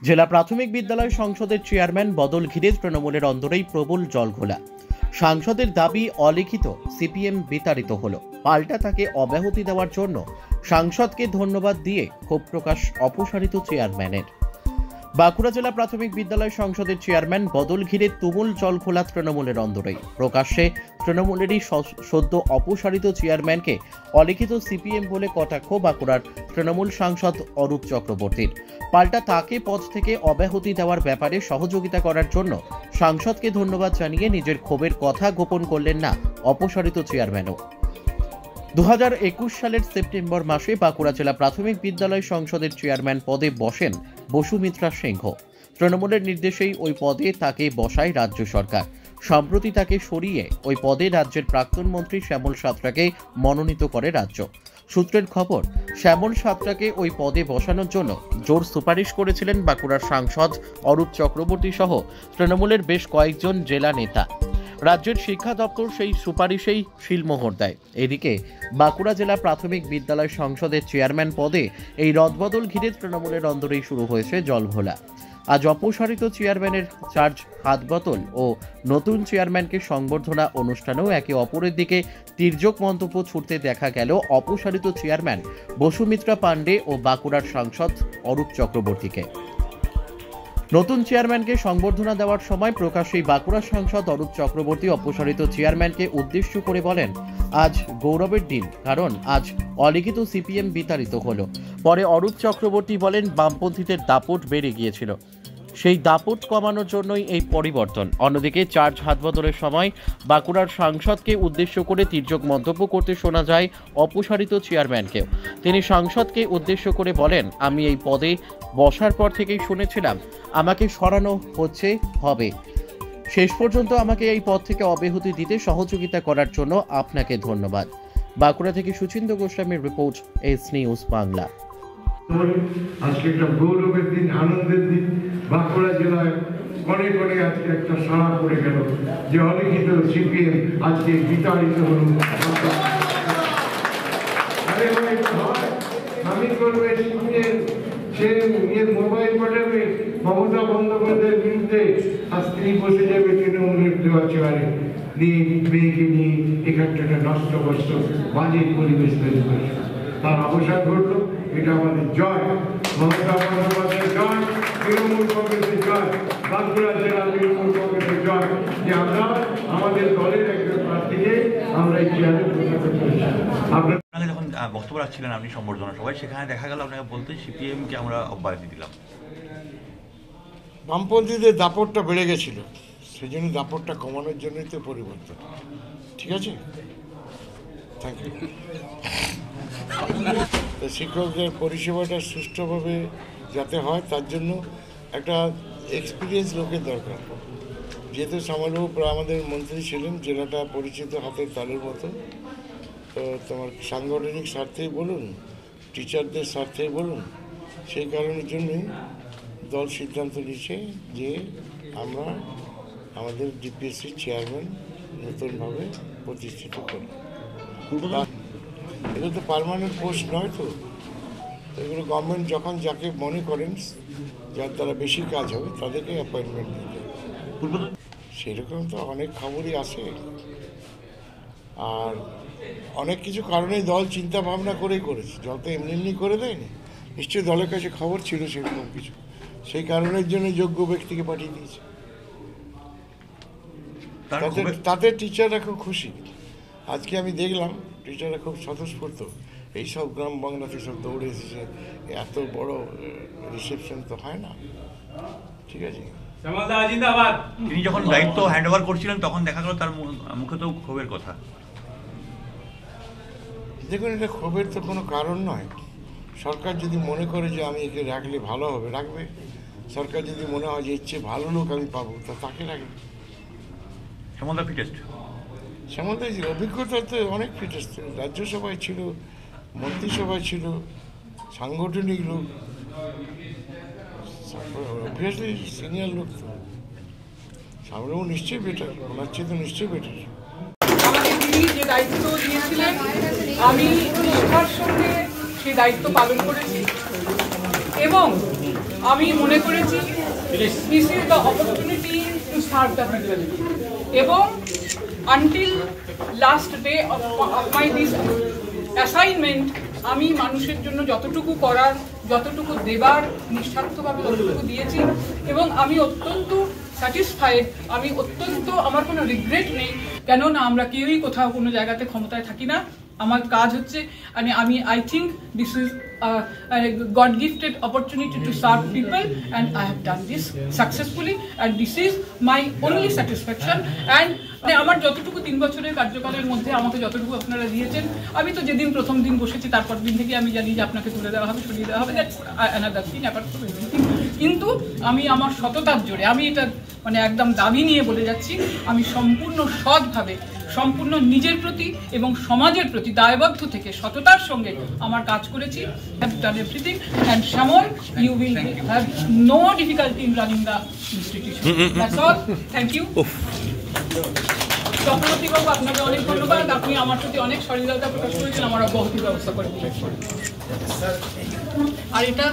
জেলা প্রাথমিক বিদ্যালয় সংসদের চেয়ারম্যান বদল ঘিরে তৃণমূলের অন্দরেই প্রবল জলঘোলা। সাংসদের দাবি অলিখিত সিপিএম বিতাড়িত হলো, পাল্টা তাকে অব্যাহতি দেওয়ার জন্য সাংসদকে ধন্যবাদ দিয়ে ক্ষোভ প্রকাশ অপসারিত চেয়ারম্যানের। বাঁকুড়া জেলা প্রাথমিক বিদ্যালয় সংসদের চেয়ারম্যান বদল ঘিরে তুমুল জলঘোলা তৃণমূলের অন্দরেই। প্রকাশ্যে তৃণমূলেরই সদ্য অপসারিত চেয়ারম্যানকে অলিখিত সিপিএম বলে কটাক্ষ বাঁকুড়ার তৃণমূল সাংসদ অরূপ চক্রবর্তীর। পাল্টা তাকে পদ থেকে অব্যাহতি দেওয়ার ব্যাপারে সহযোগিতা করার জন্য সাংসদকে ধন্যবাদ জানিয়ে নিজের ক্ষোভের কথা গোপন করলেন না অপসারিত চেয়ারম্যানও। 2021 সালের সেপ্টেম্বর মাসে বাঁকুড়া জেলা প্রাথমিক বিদ্যালয় সংসদের চেয়ারম্যান পদে বসেন বসুমিত্রা সিংহ। তৃণমূলের নির্দেশেই ওই পদে তাকে বসায় রাজ্য সরকার। সম্প্রতি তাকে সরিয়ে ওই পদে রাজ্যের প্রাক্তন মন্ত্রী শ্যামল সাঁতরাকে মনোনীত করে রাজ্য। সূত্রের খবর, শ্যামল সাঁতরাকে ওই পদে বসানোর জন্য জোর সুপারিশ করেছিলেন বাঁকুড়ার সাংসদ অরূপ চক্রবর্তী সহ তৃণমূলের বেশ কয়েকজন জেলা নেতা। রাজ্যের শিক্ষা দপ্তর সেই সুপারিশেই সিলমোহর দেয়। এদিকে বাঁকুড়া জেলা প্রাথমিক বিদ্যালয় সংসদের চেয়ারম্যান পদে এই রদবদল ঘিরে তৃণমূলের অন্দরেই শুরু হয়েছে জলঘোলা। আজ অপসারিত চেয়ারম্যানের চার্জ হাতবদল ও নতুন চেয়ারম্যানকে সংবর্ধনা অনুষ্ঠানেও একে অপরের দিকে তির্যক মন্তব্য ছুটতে দেখা গেল অপসারিত চেয়ারম্যান বসুমিত্রা পাণ্ডে ও বাঁকুড়ার সাংসদ অরূপ চক্রবর্তীকে। নতুন চেয়ারম্যানকে সংবর্ধনা দেওয়ার সময় প্রকাশ্যেই বাঁকুড়া সাংসদ অরূপ চক্রবর্তী অপসারিত চেয়ারম্যানকে উদ্দেশ্য করে বলেন, আজ গৌরবের দিন, কারণ আজ অলিখিত সিপিএম বিতাড়িত হলো। পরে অরূপ চক্রবর্তী বলেন, বামপন্থীদের দাপট বেড়ে গিয়েছিল, সেই দাপট কমানোর জন্যই এই পরিবর্তন। অন্যদিকে চার্জ হাতবদলের সময় বাঁকুড়ার সাংসদকে উদ্দেশ্য করে তির্যক মন্তব্য করতে শোনা যায় অপসারিত চেয়ারম্যানকেও। তিনি সাংসদকে উদ্দেশ্য করে বলেন, আমি এই পদে বসার পর থেকেই শুনেছিলাম আমাকে সরানো হবে। শেষ পর্যন্ত আমাকে এই পদ থেকে অব্যাহতি দিতে সহযোগিতা করার জন্য আপনাকে ধন্যবাদ। বাঁকুড়া থেকে সুচিন্দ্র গোস্বামীর রিপোর্ট, এস নিউজ বাংলা। আজকে একটা গৌরবের দিন, আনন্দের দিন। বাঁকুড়া জেলায় কনে কনে আজকে একটা সাড়া পড়ে গেল যে অলিখিত সিপিএম আজকে বিতাড়িত হল। আমি করবে সে মোবাইল পাঠাবে মমতা বন্দ্যোপাধ্যায়ের বিরুদ্ধে, আর স্ত্রী বসে যাবে তৃণমূলের দেওয়া চেয়ারে নিয়ে, মেয়েকে নিয়ে এখানটা নষ্ট কষ্ট বাজে পরিবেশ তৈরি করে তার অবসান ঘটলো। এটা আমাদের জয়, মমতা বন্দ্যোপাধ্যায়ের জয়, তৃণমূল কংগ্রেসের জয়, বাঁকুড়া জেলা তৃণমূল কংগ্রেসের জয় যে আমরা আমাদের দলের একজন প্রার্থীকে আমরা এই চেয়ারে প্রস্তাব করেছি। আপনারা যখন বক্তব্য রাখছিলেন আপনি সম্বর্ধনা সভায়, সেখানে দেখা গেল আপনাকে বলতে সিপিএমকে আমরা অব্যাহতি দিলাম। বামপন্থীদের দাপটটা বেড়ে গেছিল, সেই জন্য দাপটটা কমানোর জন্যই তো পরিবর্তন। ঠিক আছে, থ্যাংক ইউ। শিক্ষকদের পরিষেবাটা সুষ্ঠুভাবে যাতে হয় তার জন্য একটা এক্সপিরিয়েন্স লোকের দরকার। যেহেতু সামালবাবু আমাদের মন্ত্রী ছিলেন, জেলাটা পরিচিত হাতের তালের মতো, তো তোমার সাংগঠনিক স্বার্থেই বলুন, টিচারদের স্বার্থেই বলুন, সেই কারণের জন্যই দল সিদ্ধান্ত নিচ্ছে যে আমরা আমাদের ডিপিএসসি চেয়ারম্যান নতুনভাবে প্রতিষ্ঠিত করি। এটা তো পার্মানেন্ট পোস্ট নয়, তো এগুলো গভর্নমেন্ট যখন যাকে মনে করেন যার দ্বারা বেশি কাজ হবে তাদেরকে অ্যাপয়েন্টমেন্ট দিতে। সেরকম তো অনেক খবরই আসে, আর অনেক কিছু কারণে দল চিন্তা ভাবনা করেই করেছে। দল তো এমনি এমনি করে দেয়নি, নিশ্চয়ই দলের কাছে খবর ছিল সেরকম কিছু, সেই কারণের জন্য যোগ্য ব্যক্তিকে পাঠিয়ে দিয়েছে। তাতে টিচাররা খুব খুশি। আজকে আমি দেখলাম টিচাররা খুব স্বতঃস্ফূর্ত, এইসব গ্রাম বাংলাতে সব দৌড়ে এসেছে, এত বড় রিসেপশন তো হয় না। ঠিক আছে, তিনি যখন দায়িত্ব হ্যান্ড ওভার করছিলেন তখন দেখা গেল তার মুখে তো ক্ষোভের কথা। দেখুন, এটা ক্ষোভের তো কোনো কারণ নয়। সরকার যদি মনে করে যে আমি একে রাখলে ভালো হবে, রাখবে। সরকার যদি মনে হয় যে ইচ্ছে ভালো লোক আমি পাবো, তা তাকে রাখবে। শ্যামলদা ফিটেস্ট, শ্যামলদা অভিজ্ঞতা তো অনেক ফিটেস্ট, রাজ্যসভায় ছিল, মন্ত্রিসভায় ছিল, সাংগঠনিক লোক, অবভিয়াসলি সিনিয়র লোক। তো সামনেও নিশ্চয়ই বেটার, ওনার চেয়ে তো নিশ্চয়ই বেটার। তিনি যে দায়িত্ব দিয়েছিলেন আমি নিষ্ঠার সঙ্গে সেই দায়িত্ব পালন করেছি, এবং আমি মনে করেছি this is the opportunity to serve the people এবং until last day of my this assignment আমি মানুষের জন্য যতটুকু করার, যতটুকু দেবার নিঃস্বার্থভাবে ততটুকু দিয়েছি এবং আমি অত্যন্ত স্যাটিসফাইড, আমি অত্যন্ত, আমার কোনো রিগ্রেট নেই, কেননা আমরা কেউই কোথাও কোনো জায়গাতে ক্ষমতায় থাকি না। আমার কাজ হচ্ছে মানে আমি I think this is god gifted opportunity to serve people and I have done this successfully and this is my only satisfaction. And আমার যতটুকু 3 বছরের কার্যকালের মধ্যে আমাকে যতটুকু আপনারা দিয়েছেন, আমি তো যেদিন প্রথম দিন বসেছি তারপর দিন থেকে আমি জানি যে আপনাকে তুলে দেওয়া হবে, সরিয়ে দেওয়া হবে, that's another thing apart from everything. কিন্তু আমি আমার সততার জোরে, আমি এটা মানে একদম দাবি নিয়ে বলে যাচ্ছি, আমি সম্পূর্ণ সৎভাবে, সম্পূর্ণ নিজের প্রতি এবং সমাজের প্রতি দায়বদ্ধ থেকে সততার সঙ্গে আমার কাজ করেছি। Have done everything and Shyamal, you will have no difficulty in running the institution. That's all, thank you. Chakraborty babu, আপনাকে অনেক ধন্যবাদ, আপনি আমার প্রতি অনেক সহযোগিতা প্রকাশ করেছেন, আমার অব্যাহতির ব্যবস্থা করে দিয়েছেন। আর এটা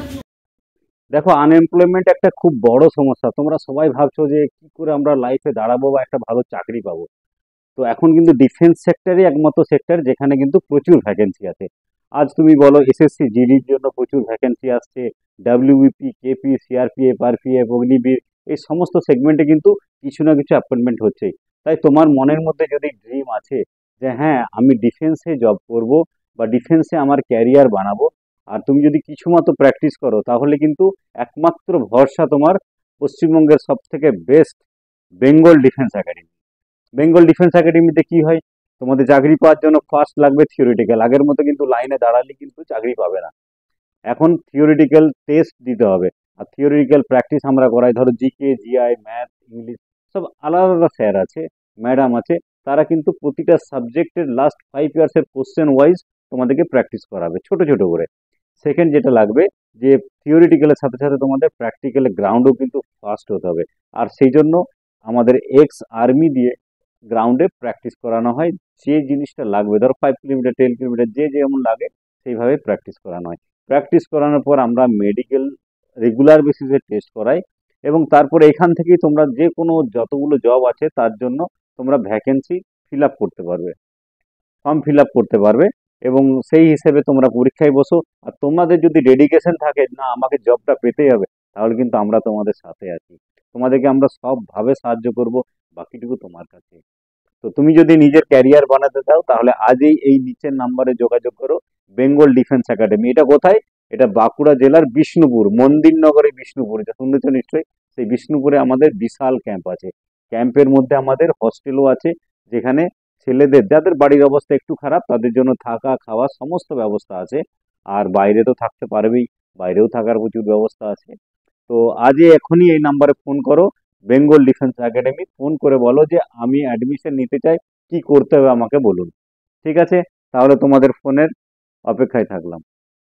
দেখো, আনএমপ্লয়মেন্ট একটা খুব বড় সমস্যা। তোমরা সবাই ভাবছো যে কি করে আমরা লাইফে দাঁড়াবো বা একটা ভালো চাকরি পাবো। তো এখন কিন্তু ডিফেন্স সেক্টরই একমাত্র সেক্টর যেখানে কিন্তু প্রচুর ভ্যাকেন্সি আছে। আজ তুমি বলো এসএসসি জিডির জন্য প্রচুর ভ্যাকেন্সি আসছে, WBP, KP, CRPF, RPF, Agniveer, এই সমস্ত সেগমেন্টে কিন্তু কিছু না কিছু অ্যাপয়েন্টমেন্ট হচ্ছেই। তাই তোমার মনের মধ্যে যদি ড্রিম আছে যে হ্যাঁ আমি ডিফেন্সে জব করব বা ডিফেন্সে আমার ক্যারিয়ার বানাবো, আর তুমি যদি কিছু মতো প্র্যাকটিস করো, তাহলে কিন্তু একমাত্র ভরসা তোমার পশ্চিমবঙ্গের সব থেকে best Bengal defence academy. Bengal defence একাডেমিতে কি হয়, তোমাদের চাকরি পাওয়ার জন্য ফার্স্ট লাগবে থিওরিটিক্যাল। আগের মতো কিন্তু লাইনে দাঁড়ালে কিন্তু চাকরি পাবে না, এখন থিওরিটিক্যাল টেস্ট দিতে হবে। আর থিওরিটিক্যাল প্র্যাকটিস আমরা করাই, ধরো জিকে, জিআই, ম্যাথ, ইংলিশ, সব আলাদা আলাদা স্যার আছে, ম্যাডাম আছে, তারা কিন্তু প্রতিটা সাবজেক্টের লাস্ট 5 ইয়ার্সের কোশ্চেন ওয়াইজ তোমাদেরকে প্র্যাকটিস করাবে ছোট ছোট করে। সেকেন্ড যেটা লাগবে যে থিওরিটিক্যালের সাথে সাথে তোমাদের প্র্যাকটিক্যালের গ্রাউন্ডও কিন্তু ফাস্ট হতে হবে। আর সেই জন্য আমাদের এক্স আর্মি দিয়ে গ্রাউন্ডে প্র্যাকটিস করানো হয়। যে জিনিসটা লাগবে, ধরো 5 কিলোমিটার, 10 কিলোমিটার, যে যেমন লাগে সেইভাবে প্র্যাকটিস করানো হয়। প্র্যাকটিস করানোর পর আমরা মেডিকেল রেগুলার বেসিসে টেস্ট করাই এবং তারপরে এখান থেকেই তোমরা যে কোনো যতগুলো জব আছে তার জন্য তোমরা ভ্যাকেন্সি ফিল আপ করতে পারবে, ফর্ম ফিল আপ করতে পারবে এবং সেই হিসেবে তোমরা পরীক্ষায় বসো। আর তোমাদের যদি ডেডিকেশন থাকে না আমাকে জবটা পেতেই হবে, তাহলে কিন্তু আমরা তোমাদের সাথে আছি, তোমাদেরকে আমরা সবভাবে সাহায্য করব, বাকিটুকু তোমার কাছে। তো তুমি যদি নিজের ক্যারিয়ার বানাতে চাও তাহলে আজই এই নিচের নাম্বারে যোগাযোগ করো, বেঙ্গল ডিফেন্স একাডেমি। এটা কোথায়? এটা বাঁকুড়া জেলার বিষ্ণুপুর, মন্দিরনগরে বিষ্ণুপুর, এটা শুনেছ নিশ্চয়ই। সেই বিষ্ণুপুরে আমাদের বিশাল ক্যাম্প আছে। ক্যাম্পের মধ্যে আমাদের হস্টেলও আছে, যেখানে ছেলেদের যাদের বাড়ির অবস্থা একটু খারাপ তাদের জন্য থাকা খাওয়া সমস্ত ব্যবস্থা আছে। আর বাইরে তো থাকতে পারবেই, বাইরেও থাকার প্রচুর ব্যবস্থা আছে। তো আজই এখনই এই নাম্বারে ফোন করো, বেঙ্গল ডিফেন্স একাডেমি, ফোন করে বলো যে আমি অ্যাডমিশন নিতে চাই, কি করতে হবে আমাকে বলুন। ঠিক আছে, তাহলে তোমাদের ফোনের অপেক্ষায় থাকলাম।